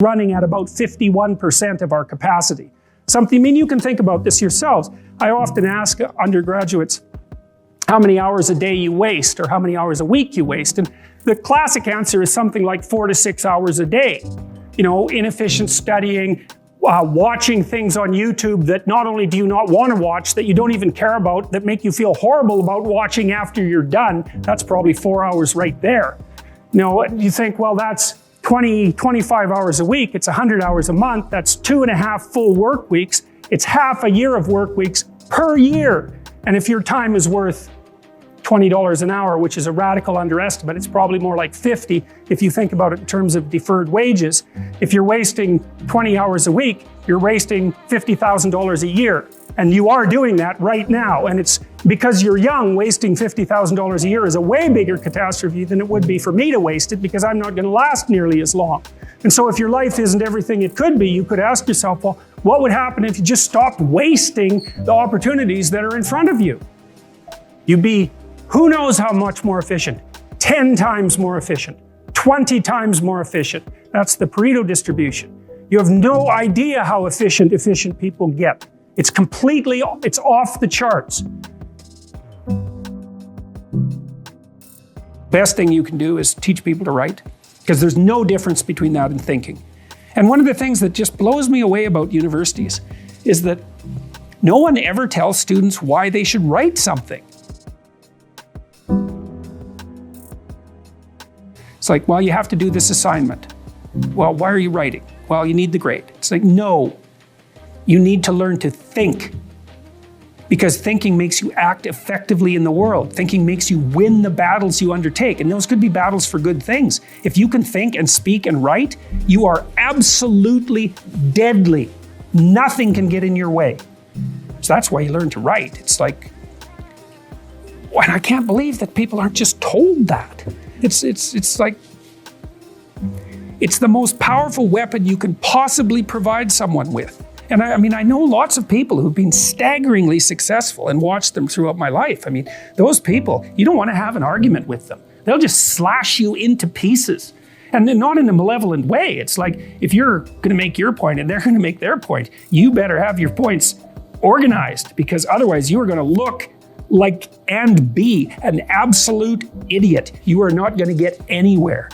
running at about 51% of our capacity. Something, I mean, you can think about this yourselves. I often ask undergraduates how many hours a day you waste or how many hours a week you waste. And the classic answer is something like 4 to 6 hours a day. You know, inefficient studying, watching things on YouTube that not only do you not want to watch, that you don't even care about, that make you feel horrible about watching after you're done. That's probably 4 hours right there. You know, you think, well, that's 20, 25 hours a week. It's 100 hours a month. That's 2.5 full work weeks. It's half a year of work weeks per year. And if your time is worth $20 an hour, which is a radical underestimate, it's probably more like 50 if you think about it in terms of deferred wages. If you're wasting 20 hours a week, you're wasting $50,000 a year. And you are doing that right now. And it's because you're young, wasting $50,000 a year is a way bigger catastrophe than it would be for me to waste it, because I'm not going to last nearly as long. And so if your life isn't everything it could be, you could ask yourself, well, what would happen if you just stopped wasting the opportunities that are in front of you? You'd be who knows how much more efficient, 10 times more efficient, 20 times more efficient. That's the Pareto distribution. You have no idea how efficient people get. It's off the charts. Best thing you can do is teach people to write, because there's no difference between that and thinking. And one of the things that just blows me away about universities is that no one ever tells students why they should write something. It's like, well, you have to do this assignment. Well, why are you writing? Well, you need the grade. It's like, no, you need to learn to think, because thinking makes you act effectively in the world. Thinking makes you win the battles you undertake, and those could be battles for good things. If you can think and speak and write, you are absolutely deadly. Nothing can get in your way. So that's why you learn to write. It's like, and I can't believe that people aren't just told that. It's like, it's the most powerful weapon you can possibly provide someone with. And I mean, I know lots of people who've been staggeringly successful and watched them throughout my life. I mean, those people, you don't want to have an argument with them. They'll just slash you into pieces. And not in a malevolent way. It's like, if you're going to make your point and they're going to make their point, you better have your points organized, because otherwise you are going to look like and be an absolute idiot. You are not going to get anywhere.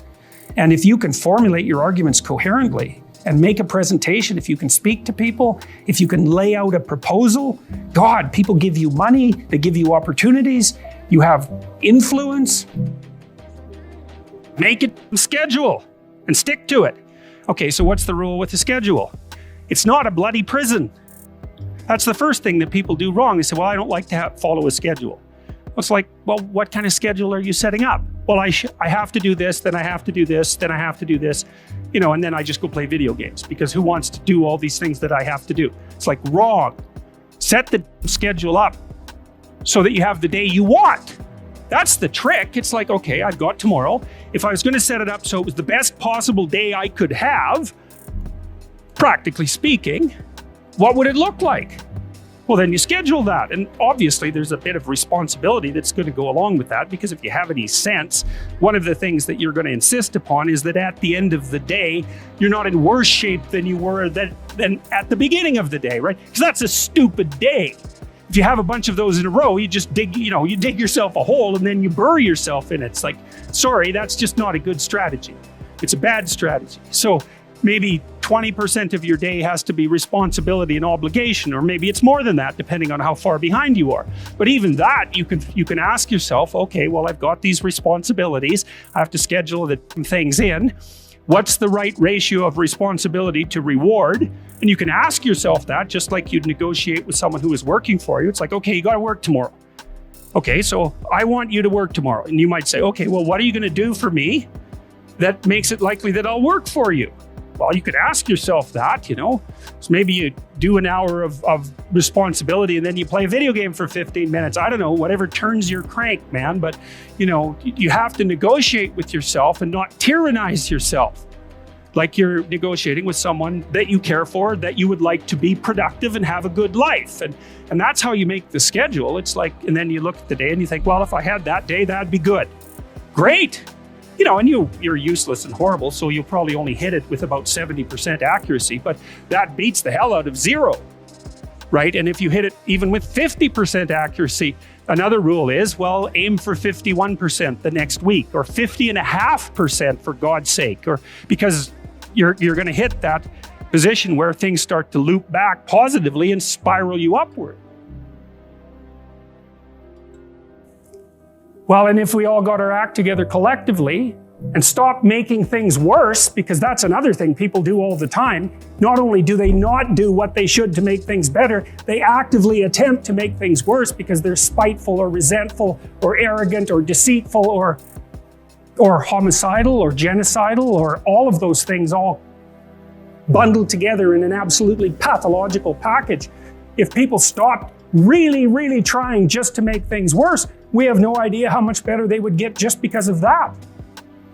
And if you can formulate your arguments coherently and make a presentation, if you can speak to people, if you can lay out a proposal, God, people give you money, they give you opportunities, you have influence. Make it a schedule and stick to it. Okay, so what's the rule with the schedule? It's not a bloody prison. That's the first thing that people do wrong. They say, well, I don't like to follow a schedule. It's like, well, what kind of schedule are you setting up? Well, I have to do this, then I have to do this, then I have to do this, you know, and then I just go play video games, because who wants to do all these things that I have to do? It's like, wrong. Set the schedule up so that you have the day you want. That's the trick. It's like, okay, I've got tomorrow. If I was going to set it up so it was the best possible day I could have, practically speaking, what would it look like? Well, then you schedule that. And obviously there's a bit of responsibility that's going to go along with that, because if you have any sense, one of the things that you're going to insist upon is that at the end of the day, you're not in worse shape than you were than at the beginning of the day, right? Because that's a stupid day. If you have a bunch of those in a row, you just dig yourself a hole and then you bury yourself in it. It's like, sorry, that's just not a good strategy. It's a bad strategy. So maybe 20% of your day has to be responsibility and obligation, or maybe it's more than that, depending on how far behind you are. But even that, you can ask yourself, okay, well, I've got these responsibilities. I have to schedule the things in. What's the right ratio of responsibility to reward? And you can ask yourself that, just like you'd negotiate with someone who is working for you. It's like, okay, you got to work tomorrow. Okay, so I want you to work tomorrow. And you might say, okay, well, what are you going to do for me that makes it likely that I'll work for you? Well, you could ask yourself that, you know. So maybe you do an hour of responsibility and then you play a video game for 15 minutes. I don't know, whatever turns your crank, man. But, you know, you have to negotiate with yourself and not tyrannize yourself. Like you're negotiating with someone that you care for, that you would like to be productive and have a good life. And that's how you make the schedule. It's like, and then you look at the day and you think, well, if I had that day, that'd be good. Great. And you're useless and horrible, so you'll probably only hit it with about 70% accuracy, but that beats the hell out of 0, right? And if you hit it even with 50% accuracy, another rule is, well, aim for 51% the next week, or 50.5% for God's sake, or because you're going to hit that position where things start to loop back positively and spiral you upward. Well, and if we all got our act together collectively and stop making things worse, because that's another thing people do all the time. Not only do they not do what they should to make things better, they actively attempt to make things worse because they're spiteful or resentful or arrogant or deceitful or homicidal or genocidal, or all of those things all bundled together in an absolutely pathological package. If people stopped really, really trying just to make things worse, we have no idea how much better they would get just because of that.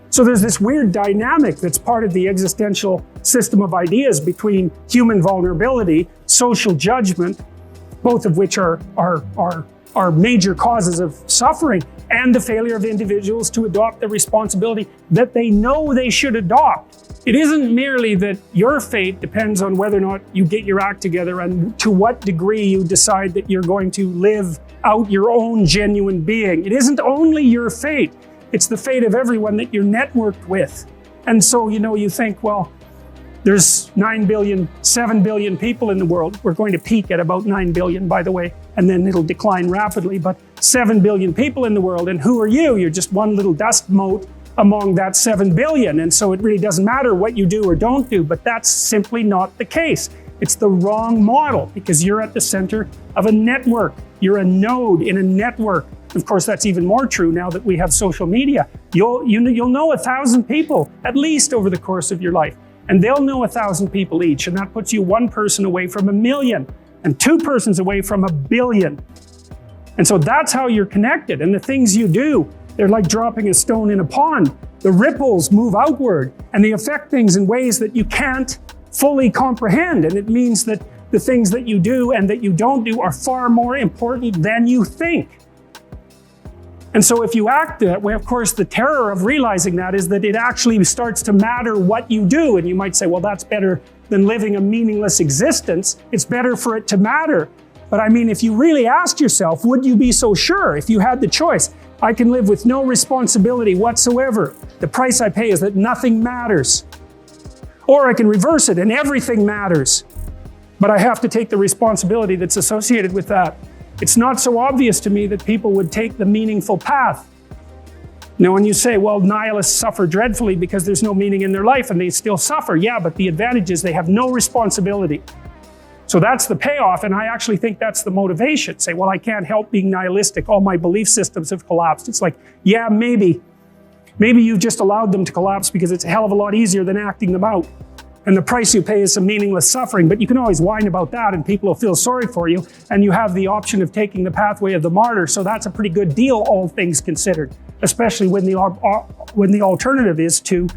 So there's this weird dynamic that's part of the existential system of ideas between human vulnerability, social judgment, both of which are major causes of suffering, and the failure of individuals to adopt the responsibility that they know they should adopt. It isn't merely that your fate depends on whether or not you get your act together and to what degree you decide that you're going to live out your own genuine being. It isn't only your fate, it's the fate of everyone that you're networked with. And so, you think, well, there's 9 billion, 7 billion people in the world. We're going to peak at about 9 billion, by the way, and then it'll decline rapidly, but 7 billion people in the world, and who are you? You're just one little dust mote among that 7 billion, and so it really doesn't matter what you do or don't do, but that's simply not the case. It's the wrong model, because you're at the center of a network. You're a node in a network. Of course, that's even more true now that we have social media. You'll know 1,000 people, at least over the course of your life, and they'll know 1,000 people each, and that puts you one person away from 1 million, and 2 persons away from 1 billion. And so that's how you're connected, and the things you do, they're like dropping a stone in a pond. The ripples move outward, and they affect things in ways that you can't fully comprehend, and it means that the things that you do and that you don't do are far more important than you think. And so if you act that way, of course, the terror of realizing that is that it actually starts to matter what you do. And you might say, well, that's better than living a meaningless existence. It's better for it to matter. But I mean, if you really asked yourself, would you be so sure if you had the choice? I can live with no responsibility whatsoever. The price I pay is that nothing matters. Or I can reverse it and everything matters. But I have to take the responsibility that's associated with that. It's not so obvious to me that people would take the meaningful path. Now, when you say, well, nihilists suffer dreadfully because there's no meaning in their life and they still suffer, yeah, but the advantage is they have no responsibility. So that's the payoff, and I actually think that's the motivation. Say, well, I can't help being nihilistic. All my belief systems have collapsed. It's like, yeah, maybe. Maybe you've just allowed them to collapse because it's a hell of a lot easier than acting them out. And the price you pay is some meaningless suffering, but you can always whine about that and people will feel sorry for you, and you have the option of taking the pathway of the martyr, so that's a pretty good deal, all things considered, especially when the alternative is to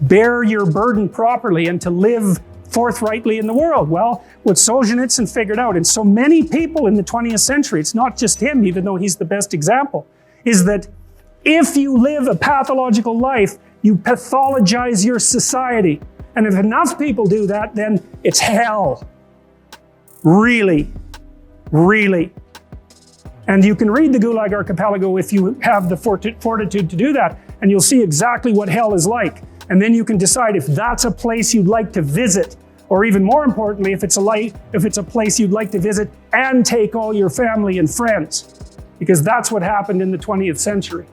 bear your burden properly and to live forthrightly in the world. Well, what Solzhenitsyn figured out, and so many people in the 20th century, it's not just him, even though he's the best example, is that if you live a pathological life, you pathologize your society. And if enough people do that, then it's hell. Really, really. And you can read the Gulag Archipelago if you have the fortitude to do that, and you'll see exactly what hell is like. And then you can decide if that's a place you'd like to visit, or even more importantly, if it's a place you'd like to visit and take all your family and friends, because that's what happened in the 20th century.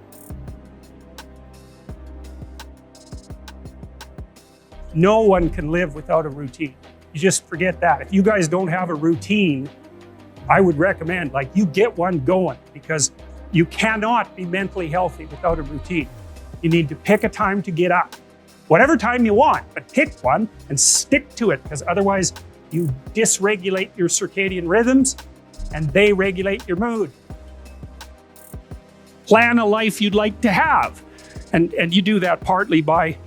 No one can live without a routine. You just forget that. If you guys don't have a routine, I would recommend, you get one going, because you cannot be mentally healthy without a routine. You need to pick a time to get up. Whatever time you want, but pick one and stick to it, because otherwise you dysregulate your circadian rhythms and they regulate your mood. Plan a life you'd like to have. And you do that partly by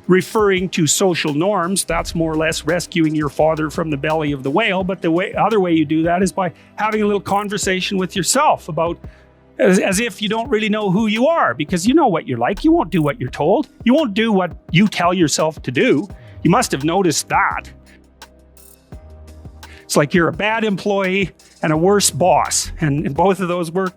referring to social norms. That's more or less rescuing your father from the belly of the whale. But the other way you do that is by having a little conversation with yourself about as if you don't really know who you are, because you know what you're like. You won't do what you're told. You won't do what you tell yourself to do. You must have noticed that. It's like you're a bad employee and a worse boss, and both of those work,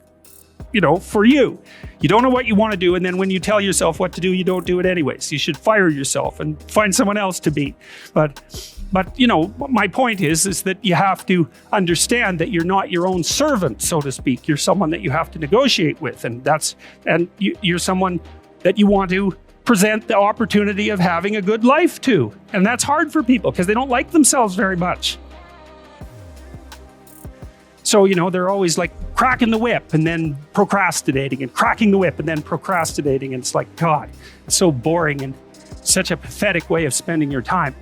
for you. You don't know what you want to do, and then when you tell yourself what to do, you don't do it anyways. You should fire yourself and find someone else to be. But my point is that you have to understand that you're not your own servant, so to speak. You're someone that you have to negotiate with, and you're someone that you want to present the opportunity of having a good life to. And that's hard for people because they don't like themselves very much. So, they're always like cracking the whip and then procrastinating, and cracking the whip and then procrastinating. And it's like, God, it's so boring and such a pathetic way of spending your time.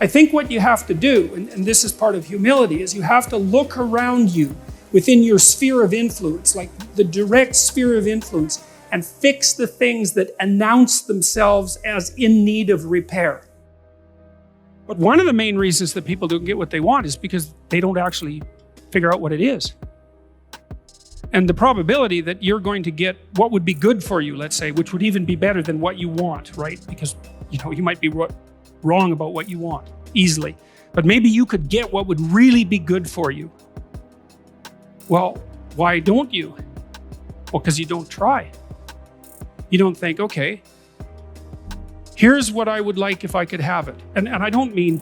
I think what you have to do, and this is part of humility, is you have to look around you within your sphere of influence, like the direct sphere of influence, and fix the things that announce themselves as in need of repair. But one of the main reasons that people don't get what they want is because they don't actually figure out what it is. And the probability that you're going to get what would be good for you, let's say, which would even be better than what you want, right? Because, you might be wrong about what you want easily, but maybe you could get what would really be good for you. Well, why don't you? Well, because you don't try. You don't think, okay, here's what I would like if I could have it. And I don't mean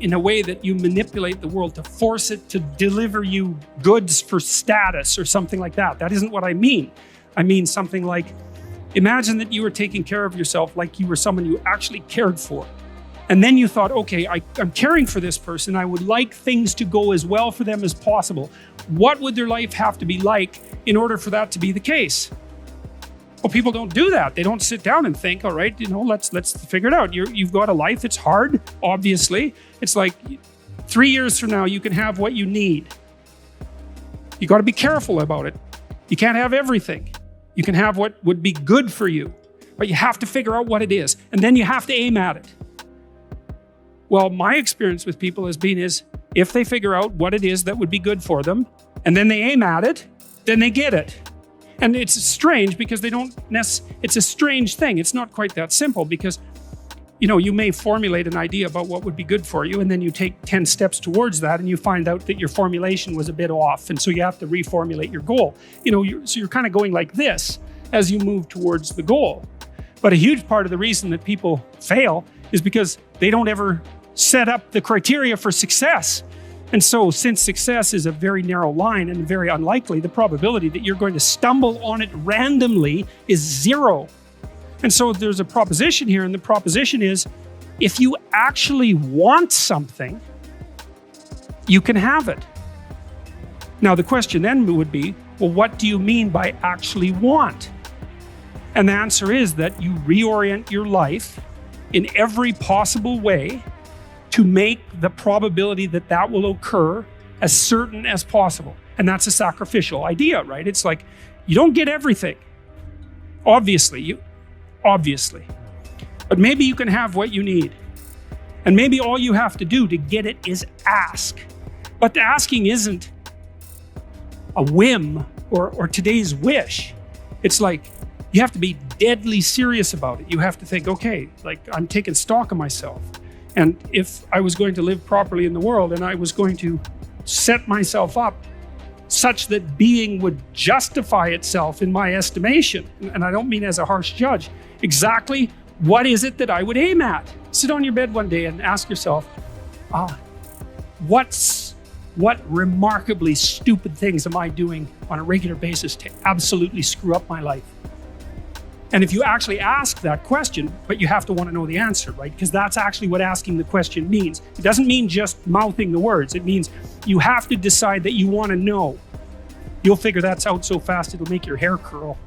in a way that you manipulate the world to force it to deliver you goods for status or something like that. That isn't what I mean. I mean something like, imagine that you were taking care of yourself like you were someone you actually cared for. And then you thought, okay, I'm caring for this person. I would like things to go as well for them as possible. What would their life have to be like in order for that to be the case? Well, people don't do that. They don't sit down and think, all right, let's figure it out. You've got a life. It's hard, obviously. It's like 3 years from now, you can have what you need. You got to be careful about it. You can't have everything. You can have what would be good for you, but you have to figure out what it is, and then you have to aim at it. Well, my experience with people has been is if they figure out what it is that would be good for them, and then they aim at it, then they get it. And it's strange because it's a strange thing. It's not quite that simple because, you may formulate an idea about what would be good for you, and then you take 10 steps towards that, and you find out that your formulation was a bit off. And so you have to reformulate your goal. So you're kind of going like this as you move towards the goal. But a huge part of the reason that people fail is because they don't ever set up the criteria for success. And so since success is a very narrow line and very unlikely, the probability that you're going to stumble on it randomly is zero. And so there's a proposition here, and the proposition is, if you actually want something, you can have it. Now the question then would be, well, what do you mean by actually want? And the answer is that you reorient your life in every possible way to make the probability that that will occur as certain as possible. And that's a sacrificial idea, right? It's like, you don't get everything. Obviously. But maybe you can have what you need. And maybe all you have to do to get it is ask. But the asking isn't a whim or today's wish. It's like, you have to be deadly serious about it. You have to think, okay, like I'm taking stock of myself. And if I was going to live properly in the world and I was going to set myself up such that being would justify itself in my estimation, and I don't mean as a harsh judge, exactly what is it that I would aim at? Sit on your bed one day and ask yourself, what remarkably stupid things am I doing on a regular basis to absolutely screw up my life? And if you actually ask that question, but you have to want to know the answer, right? Because that's actually what asking the question means. It doesn't mean just mouthing the words. It means you have to decide that you want to know. You'll figure that's out so fast it'll make your hair curl.